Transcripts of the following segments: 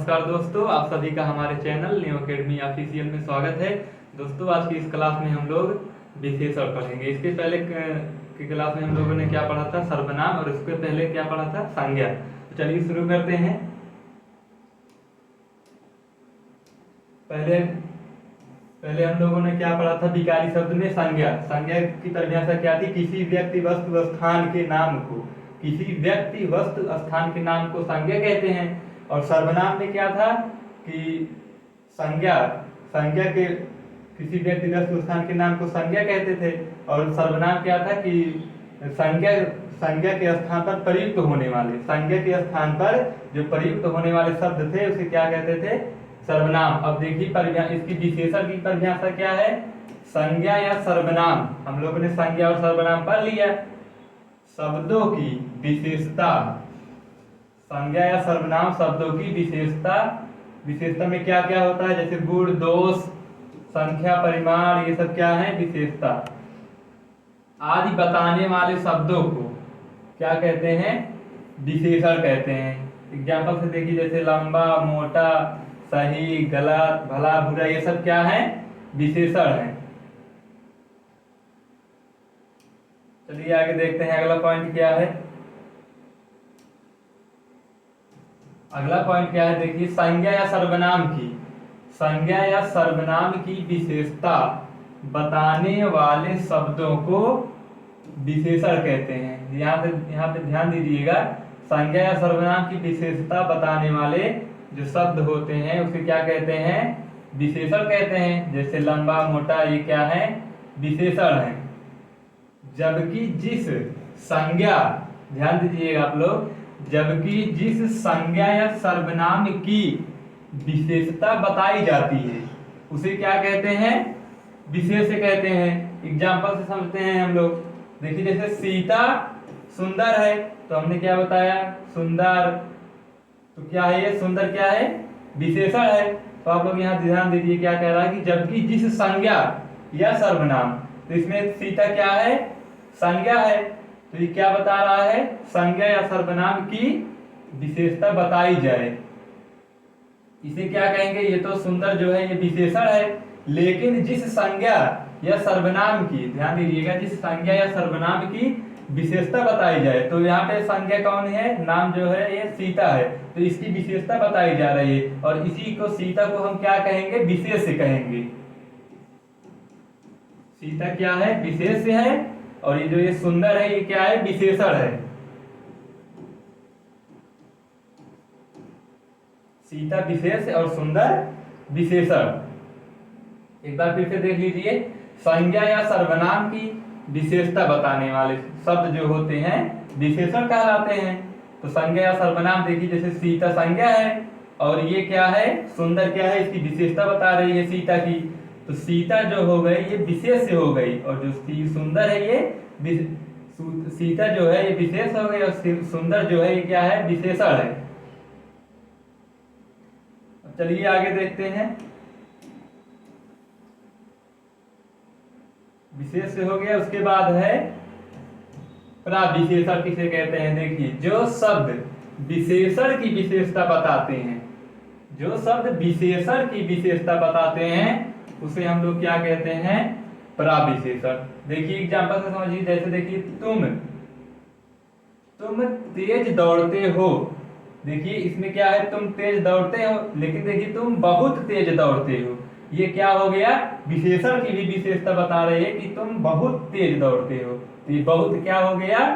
नमस्कार दोस्तों, आप सभी का हमारे चैनल न्यू अकेडमी ऑफिशियल में स्वागत है। दोस्तों, आज की इस क्लास में हम लोग विशेषण पढ़ेंगे। इसके पहले की क्लास में हम लोगों ने क्या पढ़ा था? सर्वनाम। और इसके पहले क्या पढ़ा था? संज्ञा। तो चलिए शुरू करते हैं। पहले पहले हम लोगों ने क्या पढ़ा था? विकारी शब्द में संज्ञा। संज्ञा की परिभाषा क्या थी? किसी व्यक्ति, वस्तु, स्थान के नाम को, किसी व्यक्ति, वस्तु, स्थान के नाम को संज्ञा कहते हैं। और सर्वनाम में क्या था कि संज्ञा संज्ञा के किसी व्यक्ति, वस्तु, स्थान के नाम को संज्ञा कहते थे। और सर्वनाम क्या था कि संज्ञा संज्ञा के स्थान पर प्रयुक्त होने वाले, संज्ञा के स्थान पर जो प्रयुक्त होने वाले शब्द थे उसे क्या कहते थे? सर्वनाम। अब देखिए इसकी विशेषण की परिभाषा क्या है? संज्ञा या सर्वनाम। हम लोगों ने संज्ञा और सर्वनाम पढ़ लिया। शब्दों की विशेषता, संज्ञा या सर्वनाम शब्दों की विशेषता। विशेषता में क्या क्या होता है? जैसे गुण, दोष, संख्या, परिमाण, ये सब क्या है? विशेषता आदि बताने वाले शब्दों को क्या कहते हैं? विशेषण कहते हैं। एग्जाम्पल से देखिए, जैसे लंबा, मोटा, सही, गलत, भला, बुरा, ये सब क्या है? विशेषण है। चलिए आगे देखते हैं अगला पॉइंट क्या है। अगला पॉइंट क्या है? देखिए, संज्ञा या सर्वनाम की, संज्ञा या सर्वनाम की विशेषता बताने वाले शब्दों को विशेषण कहते हैं। यहाँ पे ध्यान दीजिएगा। संज्ञा या सर्वनाम की विशेषता बताने वाले जो शब्द होते हैं उसे क्या कहते हैं? विशेषण कहते हैं। जैसे लंबा, मोटा, ये क्या है? विशेषण है। जबकि जिस संज्ञा, ध्यान दीजिएगा आप लोग, जबकि जिस संज्ञा या सर्वनाम की विशेषता बताई जाती है उसे क्या कहते हैं? विशेष कहते हैं। एग्जाम्पल से समझते हैं हम लोग। देखिए, जैसे सीता सुंदर है, तो हमने क्या बताया? सुंदर। तो क्या है ये? सुंदर क्या है? विशेषण है। तो आप लोग यहाँ ध्यान दीजिए, क्या कह रहा है कि जबकि जिस संज्ञा या सर्वनाम, तो इसमें सीता क्या है? संज्ञा है। तो ये क्या बता रहा है? संज्ञा या सर्वनाम की विशेषता बताई जाए, इसे क्या कहेंगे? ये तो सुंदर जो है ये विशेषण है। लेकिन जिस संज्ञा या सर्वनाम की, ध्यान दीजिएगा, जिस संज्ञा या सर्वनाम की विशेषता बताई जाए, तो यहाँ पे संज्ञा कौन है? नाम जो है ये सीता है, तो इसकी विशेषता बताई जा रही है। और इसी को, सीता को हम क्या कहेंगे? विशेष कहेंगे। सीता क्या है? विशेष है। और ये जो ये सुंदर है, ये क्या है? विशेषण है। सीता विशेष और सुंदर विशेषण। एक बार फिर से देख लीजिए। संज्ञा या सर्वनाम की विशेषता बताने वाले शब्द जो होते हैं विशेषण कहलाते हैं। तो संज्ञा या सर्वनाम देखिए, जैसे सीता संज्ञा है और ये क्या है? सुंदर क्या है? इसकी विशेषता बता रही है सीता की। तो सीता जो हो गई ये विशेष से हो गई, और जो सुंदर है ये, सीता जो है ये विशेष हो गई, और सुंदर जो है ये क्या है? विशेषण है। चलिए आगे देखते हैं। विशेष से हो गया, उसके बाद है प्राविशेषण। किसे कहते हैं? देखिए, जो शब्द विशेषण की विशेषता बताते हैं, जो शब्द विशेषण की विशेषता बताते हैं उसे हम लोग क्या कहते हैं? प्राविशेषण। देखिए एग्जांपल से समझिए। जैसे देखिए, तुम तेज दौड़ते हो। देखिए इसमें क्या है? तुम तेज दौड़ते हो, लेकिन देखिए तुम बहुत तेज दौड़ते हो। ये क्या हो गया? विशेषण की भी विशेषता बता रही है कि तुम बहुत तेज दौड़ते हो। तो ये बहुत क्या हो गया?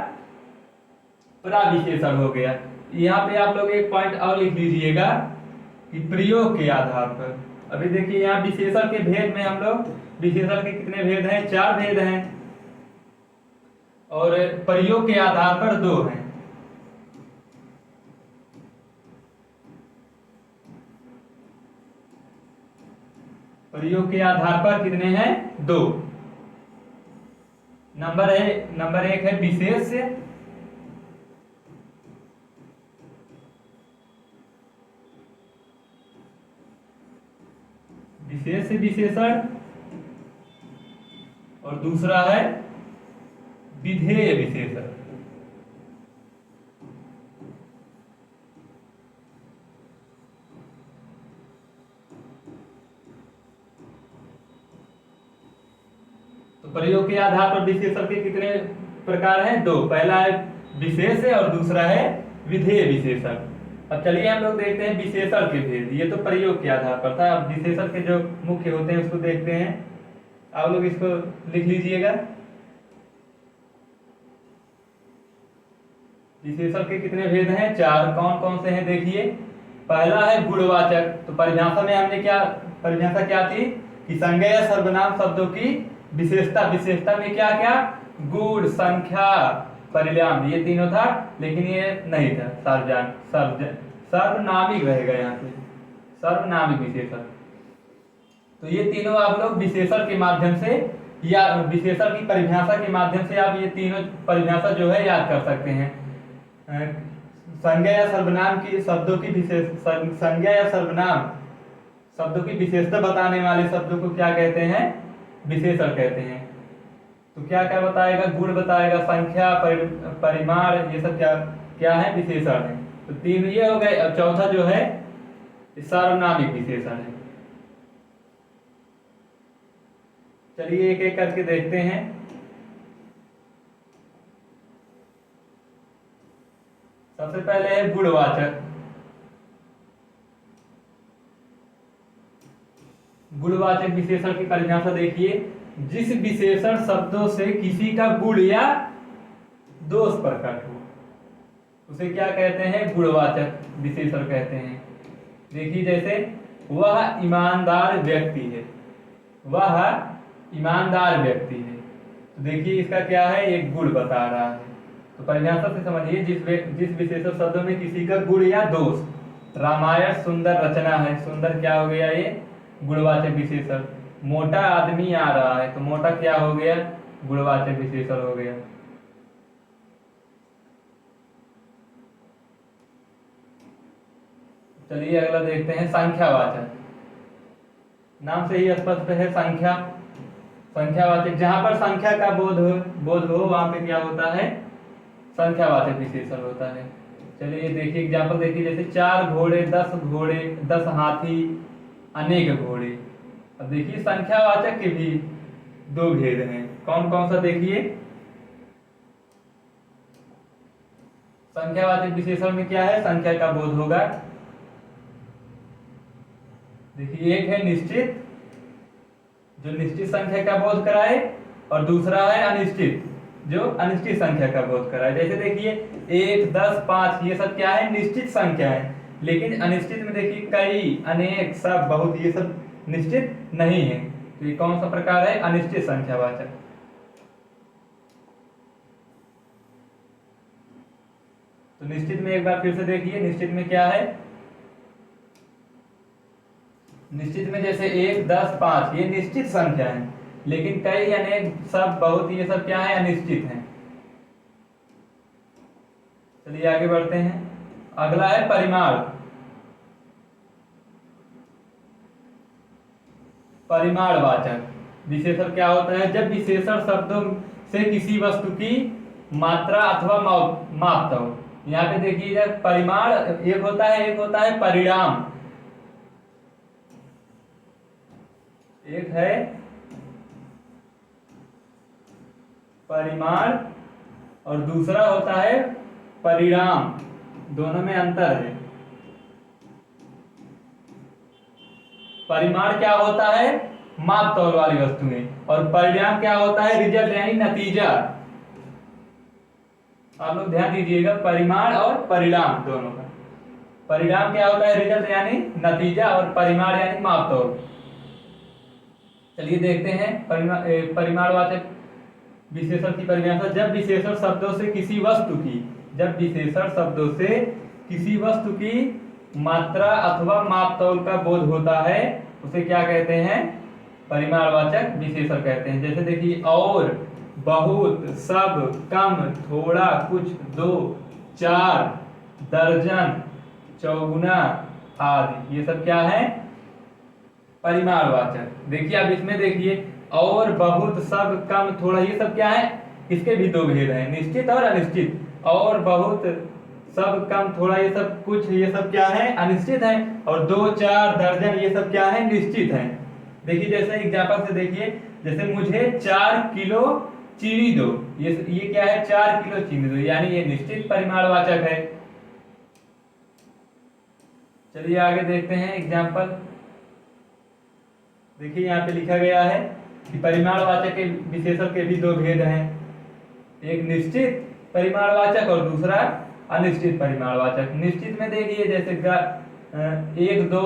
प्राविशेषण हो गया। यहाँ पे आप लोग एक पॉइंट और लिख लीजिएगा कि प्रयोग के आधार पर। अभी देखिए, यहाँ विशेषण के भेद में हम लोग, विशेषण के कितने भेद हैं? 4 भेद हैं, और प्रयोग के आधार पर 2 हैं। प्रयोग के आधार पर कितने हैं? 2। नंबर 1 है विशेष। विशेष विशेषण, और दूसरा है विधेय विशेषण। प्रयोग के आधार पर विशेषण के कितने प्रकार हैं? दो। पहला है विशेष और दूसरा है विधेय विशेषण। अब चलिए हम लोग देखते हैं विशेषण के भेद। ये तो प्रयोग के आधार पर था, अब विशेषण के जो मुख्य होते हैं उसको देखते हैं। आप लोग इसको लिख लीजिएगा। विशेषण के कितने भेद हैं? चार। कौन कौन से हैं देखिए। पहला है गुणवाचक। तो परिभाषा में हमने परिभाषा क्या थी कि संज्ञा या सर्वनाम शब्दों की विशेषता। विशेषता में क्या क्या? गुण, संख्या, परिणाम, ये तीनों था, लेकिन ये नहीं था सर्वनामिक रहेगा यहाँ पे, सर्वनामिक विशेषण। तो ये तीनों आप लोग विशेषण के माध्यम से या विशेषण की परिभाषा के माध्यम से आप ये तीनों परिभाषा जो है याद कर सकते हैं। संज्ञा या सर्वनाम की शब्दों की संज्ञा या सर्वनाम शब्दों की विशेषता बताने वाले शब्दों को क्या कहते हैं? विशेषण कहते हैं। तो क्या क्या बताएगा? गुण बताएगा, संख्या, परिमाण, ये सब क्या क्या है? विशेषण है। तो तीन ये हो गए। अब चौथा जो है सार्वनामिक विशेषण है। चलिए एक एक करके देखते हैं। सबसे पहले है गुणवाचक। गुणवाचक विशेषण की परिभाषा देखिए। जिस विशेषण शब्दों से किसी का गुण या दोष प्रकट हो उसे क्या कहते हैं? गुणवाचक विशेषण कहते हैं। देखिए जैसे वह ईमानदार व्यक्ति है, वह ईमानदार व्यक्ति है। तो देखिए इसका क्या है? एक गुण बता रहा है। तो परिभाषा से समझिए, जिस विशेषण शब्दों में किसी का गुण या दोष। रामायण सुंदर रचना है। सुंदर क्या हो गया? ये गुणवाचक विशेषण। मोटा आदमी आ रहा है, तो मोटा क्या हो गया? गुणवाचक विशेषण हो गया। चलिए अगला देखते हैं संख्यावाचक। नाम से ही स्पष्ट है संख्या। संख्यावाचक, जहां पर संख्या का बोध हो वहां पे क्या होता है? संख्यावाचक विशेषण होता है। चलिए देखिए एग्जाम्पल देखिए, जैसे 4 घोड़े, 10 हाथी, अनेक घोड़े। अब देखिए संख्यावाचक के भी दो भेद हैं। कौन कौन सा? देखिए संख्यावाचक विशेषण में क्या है? संख्या का बोध होगा। देखिए एक है निश्चित, जो निश्चित संख्या का बोध कराए, और दूसरा है अनिश्चित, जो अनिश्चित संख्या का बोध कराए। जैसे देखिए 1, 10, 5 ये सब क्या है? निश्चित संख्या है। लेकिन अनिश्चित में देखिए कई, अनेक, सब, बहुत, ये सब निश्चित नहीं है। तो ये कौन सा प्रकार है? अनिश्चित संख्यावाचक। तो निश्चित में एक बार फिर से देखिए, निश्चित में क्या है? निश्चित में जैसे 1, 10, 5 ये निश्चित संख्या है, लेकिन कई, अनेक, सब, बहुत, ये सब क्या है? अनिश्चित है। चलिए आगे बढ़ते हैं। अगला है परिमाण। परिमाणवाचक विशेषण क्या होता है? जब विशेषण शब्दों से किसी वस्तु की मात्रा अथवा माप हो। यहाँ पे देखिए परिमाण एक होता है, एक होता है परिणाम। एक है परिमाण और दूसरा होता है परिणाम। दोनों में अंतर है। परिमाण क्या होता है? माप तौल वाली वस्तुएं। और परिणाम क्या होता है? रिजल्ट यानी नतीजा। आप लोग ध्यान दीजिएगा, परिमाण और परिणाम दोनों का। परिणाम क्या होता है? रिजल्ट यानी नतीजा, और परिमाण यानी माप तौल। चलिए देखते हैं परिमाणवाचक विशेषण की परिभाषा। जब विशेषण शब्दों से किसी वस्तु की मात्रा अथवा माप तौल का बोध होता है उसे क्या कहते हैं? परिमाणवाचक विशेषण कहते हैं। जैसे देखिए और, बहुत, सब, कम, थोड़ा, कुछ, 2, 4, दर्जन, चौगुना आदि, ये सब क्या है? परिमाणवाचक। देखिए अब इसमें देखिए और, बहुत, सब, कम, थोड़ा, ये सब क्या है? इसके भी दो भेद हैं, निश्चित और अनिश्चित। और, बहुत, सब, कम, थोड़ा, ये सब, कुछ, ये सब क्या है? अनिश्चित है। और 2, 4, दर्जन ये सब क्या है? निश्चित है। देखिए जैसे एग्जांपल से देखिए, जैसे मुझे 4 किलो चीनी दो, ये क्या है, 4 किलो चीनी दो, यानी ये निश्चित परिमाणवाचक है। चलिए आगे देखते हैं एग्जांपल। देखिए यहाँ पे लिखा गया है कि परिमाणवाचक के विशेषण के भी दो भेद हैं, एक निश्चित परिमाणवाचक और दूसरा अनिश्चित परिमाणवाचक। निश्चित में देखिए जैसे एक दो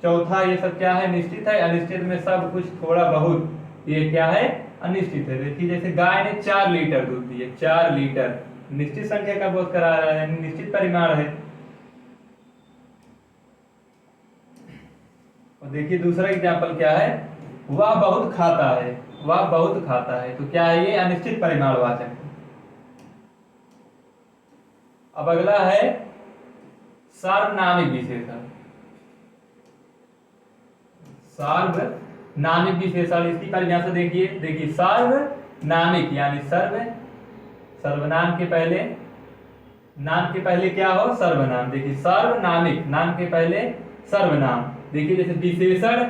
चौथा ये सब क्या है, निश्चित है। अनिश्चित में सब कुछ थोड़ा बहुत, ये क्या है, अनिश्चित है। देखिए जैसे गाय ने 4 लीटर दूध दिए, 4 लीटर निश्चित संख्या का बोध करा रहा है, निश्चित परिमाण है। और देखिए दूसरा एग्जाम्पल क्या है, वह बहुत खाता है, वह बहुत खाता है, तो क्या है, ये अनिश्चित परिमाणवाचक है। अब अगला है सार्वनामिक विशेषण। सार्वनामिक विशेषण, इसकी परिभाषा देखिए सार्वनामिक यानी सर्वनाम के पहले, नाम के पहले क्या हो, सर्वनाम। देखिए सार्वनामिक, नाम के पहले सर्वनाम। देखिए जैसे विशेषण,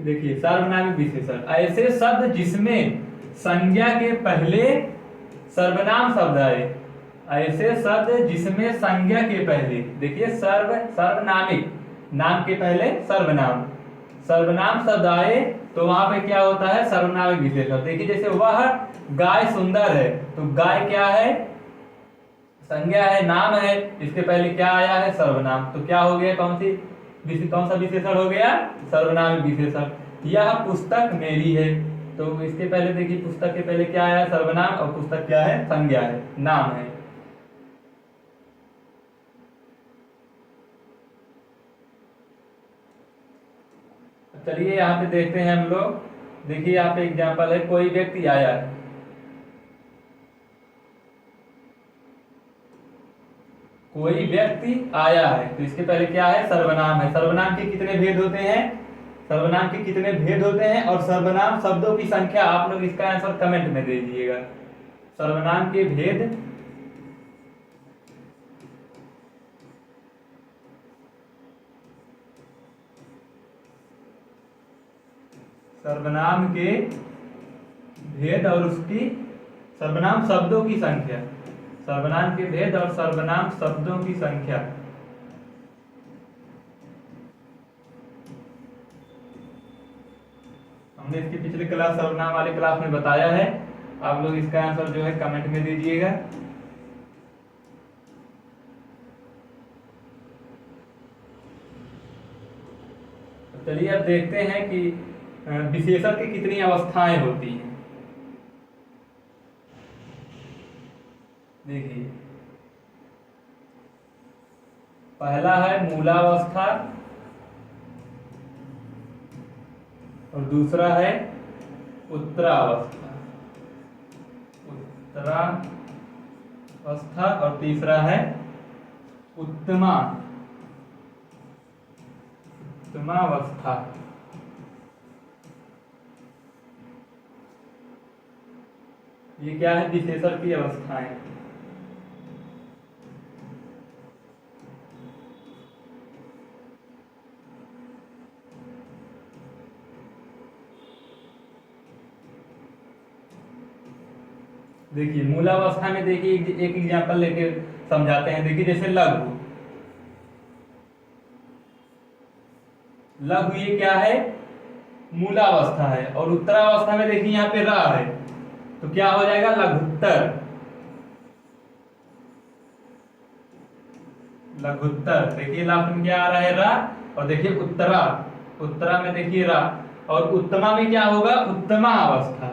देखिए सार्वनामिक विशेषण ऐसे शब्द जिसमें संज्ञा के पहले सर्वनाम शब्द आए, ऐसे शब्द जिसमें संज्ञा के पहले, देखिए सर्वनामिक, नाम के पहले सर्वनाम शब्द आए तो वहां पे क्या होता है, सर्वनामिक विशेषण। देखिए जैसे वह गाय सुंदर है, तो गाय क्या है, संज्ञा है, नाम है, इसके पहले क्या आया है, सर्वनाम, तो क्या हो गया, कौन सा विशेषण हो गया, सर्वनामिक विशेषण। यह पुस्तक मेरी है, तो इसके पहले देखिए पुस्तक के पहले क्या आया, सर्वनाम, और पुस्तक क्या है, संज्ञा है, नाम है। चलिए यहाँ पे देखते हैं हम लोग। देखिए यहाँ पे एग्जाम्पल है, कोई व्यक्ति आया है, कोई व्यक्ति आया है, तो इसके पहले क्या है, सर्वनाम है। सर्वनाम के कितने भेद होते हैं, सर्वनाम के कितने भेद होते हैं, और सर्वनाम शब्दों की संख्या, आप लोग इसका आंसर कमेंट में दे दीजिएगा। सर्वनाम के भेद, सर्वनाम के भेद और उसकी सर्वनाम शब्दों की संख्या, सर्वनाम के भेद और सर्वनाम शब्दों की संख्या। हमने इसकी पिछले क्लास, सर्वनाम वाले क्लास में बताया है। आप लोग इसका आंसर जो है कमेंट में दीजिएगा। चलिए अब देखते हैं कि विशेषण की कितनी अवस्थाएं होती हैं। देखिए पहला है मूलावस्था, और दूसरा है उत्तरावस्था, और तीसरा है उत्तमावस्था। ये क्या है, विशेषण की अवस्थाएं। देखिए मूलावस्था में देखिए एक एग्जांपल लेके समझाते हैं। देखिए जैसे लघु, ये क्या है, मूलावस्था है, और उत्तरावस्था में देखिए यहाँ पे रा है, तो क्या हो जाएगा, लघुत्तर। देखिए लास्ट में क्या आ रहा है, रा, और देखिए उत्तरा में देखिए रा, और उत्तमा में क्या होगा, उत्तमा अवस्था।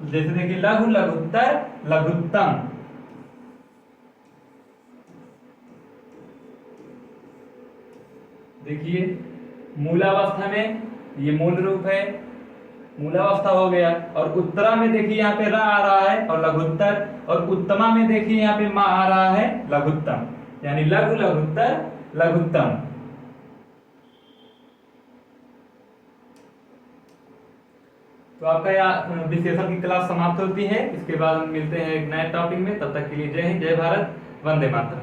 जैसे देखिए लघु, लघुत्तर, लघुत्तम। देखिए मूलावस्था में ये मूल रूप है, मूलावस्था हो गया, और उत्तरा में देखिए यहाँ पे रा आ रहा है और लघुत्तर, और उत्तमा में देखिए यहाँ पे मा आ रहा है लघुत्तम, यानी लघु, लघुत्तर, लघुत्तम। तो आपका विशेषण की क्लास समाप्त होती है। इसके बाद हम मिलते हैं एक नए टॉपिक में। तब तक के लिए जय हिंद, जय भारत, वंदे मातरम।